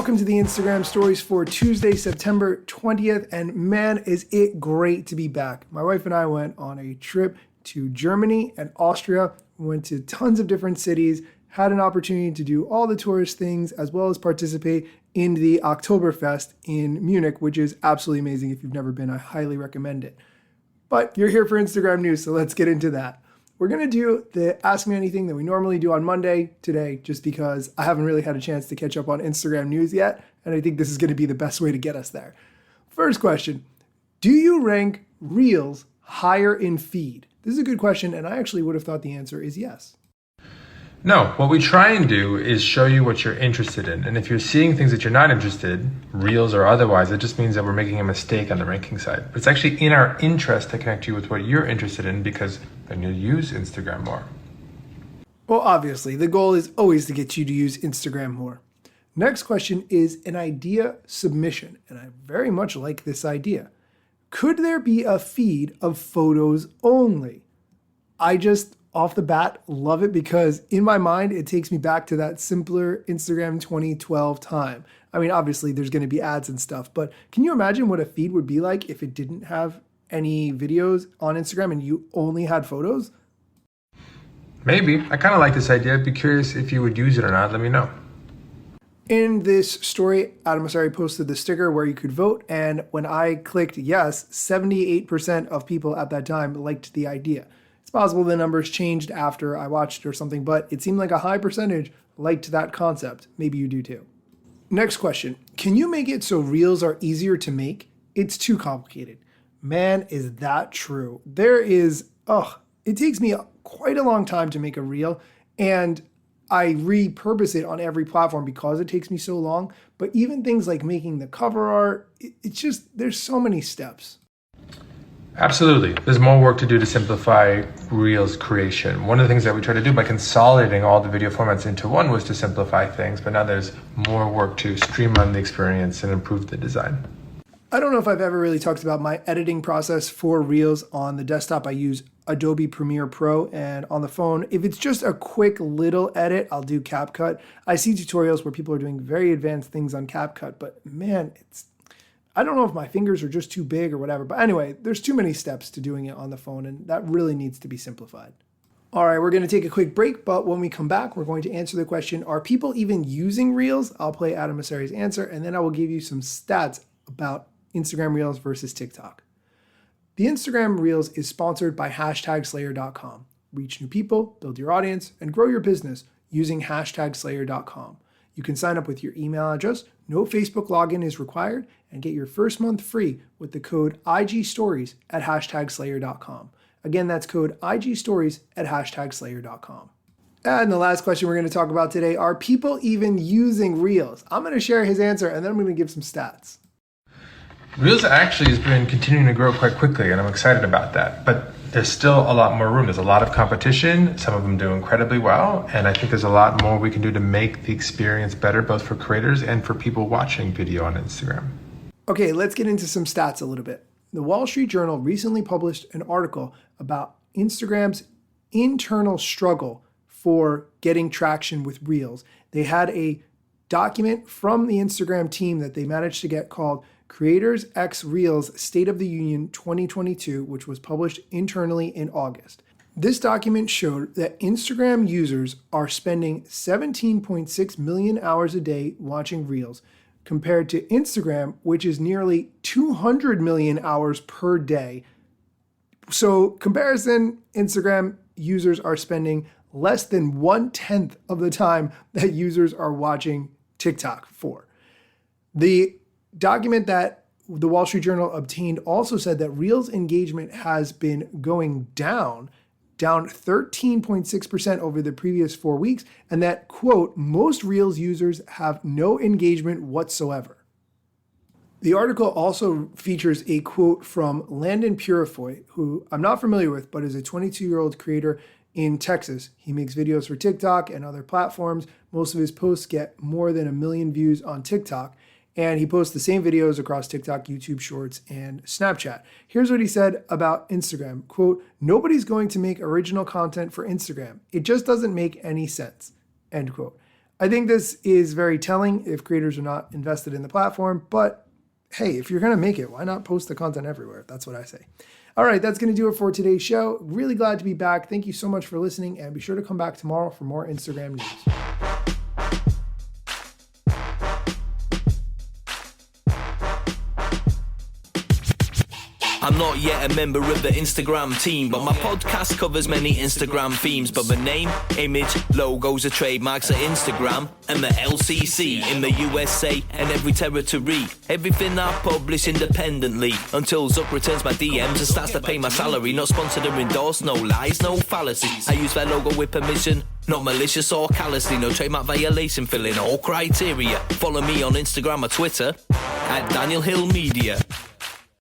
Welcome to the Instagram stories for Tuesday, September 20th. And man, is it great to be back. My wife and I went on a trip to Germany and Austria. We went to tons of different cities, had an opportunity to do all the tourist things, as well as participate in the Oktoberfest in Munich, which is absolutely amazing. If you've never been, I highly recommend it. But you're here for Instagram news, so let's get into that. We're going to do the Ask Me Anything that we normally do on Monday today, just because I haven't really had a chance to catch up on Instagram news yet, and I think this is going to be the best way to get us there. First question, do you rank Reels higher in feed? This is a good question, and I actually would have thought the answer is yes. No, what we try and do is show you what you're interested in. And if you're seeing things that you're not interested, Reels or otherwise, it just means that we're making a mistake on the ranking side. But it's actually in our interest to connect you with what you're interested in, because then you'll use Instagram more. Well, obviously, the goal is always to get you to use Instagram more. Next question is an idea submission, and I very much like this idea. Could there be a feed of photos only? I just, off the bat, love it because in my mind, it takes me back to that simpler Instagram 2012 time. I mean, obviously there's going to be ads and stuff, but can you imagine what a feed would be like if it didn't have any videos on Instagram and you only had photos? Maybe. I kind of like this idea. I'd be curious if you would use it or not. Let me know. In this story, Mosseri posted the sticker where you could vote, and when I clicked yes, 78% of people at that time liked the idea. It's possible the numbers changed after I watched or something, but it seemed like a high percentage liked that concept. Maybe you do too. Next question. Can you make it so Reels are easier to make? It's too complicated. Man, is that true. It takes me quite a long time to make a Reel, and I repurpose it on every platform because it takes me so long. But even things like making the cover art, it's just, there's so many steps. Absolutely. There's more work to do to simplify Reels creation. One of the things that we try to do by consolidating all the video formats into one was to simplify things, but now there's more work to streamline the experience and improve the design. I don't know if I've ever really talked about my editing process for Reels. On the desktop, I use Adobe Premiere Pro, and on the phone, if it's just a quick little edit, I'll do CapCut. I see tutorials where people are doing very advanced things on CapCut, but man, I don't know if my fingers are just too big or whatever. But anyway, there's too many steps to doing it on the phone, and that really needs to be simplified. All right, we're going to take a quick break, but when we come back, we're going to answer the question, are people even using Reels? I'll play Adam Mosseri's answer, and then I will give you some stats about Instagram Reels versus TikTok. The Instagram Reels is sponsored by #Slayer.com. Reach new people, build your audience, and grow your business using #Slayer.com. You can sign up with your email address, no Facebook login is required, and get your first month free with the code IGStories at #Slayer.com. Again, that's code IGStories at #Slayer.com. And the last question we're going to talk about today, are people even using Reels? I'm going to share his answer, and then I'm going to give some stats. Reels actually has been continuing to grow quite quickly, and I'm excited about that. But there's still a lot more room. There's a lot of competition. Some of them do incredibly well, and I think there's a lot more we can do to make the experience better, both for creators and for people watching video on Instagram. Okay, let's get into some stats a little bit. The Wall Street Journal recently published an article about Instagram's internal struggle for getting traction with Reels. They had a document from the Instagram team that they managed to get called Creators X Reels State of the Union 2022, which was published internally in August. This document showed that Instagram users are spending 17.6 million hours a day watching Reels, compared to Instagram, which is nearly 200 million hours per day. So comparison, Instagram users are spending less than 1/10 of the time that users are watching TikTok for. The document that the Wall Street Journal obtained also said that Reels engagement has been going down 13.6% over the previous 4 weeks, and that, quote, most Reels users have no engagement whatsoever. The article also features a quote from Landon Purifoy, who I'm not familiar with, but is a 22-year-old creator in Texas. He makes videos for TikTok and other platforms. Most of his posts get more than 1 million views on TikTok. And he posts the same videos across TikTok, YouTube Shorts, and Snapchat. Here's what he said about Instagram. Quote, nobody's going to make original content for Instagram. It just doesn't make any sense. End quote. I think this is very telling if creators are not invested in the platform, but hey, if you're going to make it, why not post the content everywhere? That's what I say. All right, that's going to do it for today's show. Really glad to be back. Thank you so much for listening, and be sure to come back tomorrow for more Instagram news. I'm not yet a member of the Instagram team, but my podcast covers many Instagram themes. But the name, image, logos are trademarks at Instagram and the LCC in the USA and every territory. Everything I publish independently until Zuck returns my DMs and starts to pay my salary. Not sponsored or endorsed, no lies, no fallacies. I use their logo with permission, not malicious or callously. No trademark violation, filling all criteria. Follow me on Instagram or Twitter at Daniel Hill Media.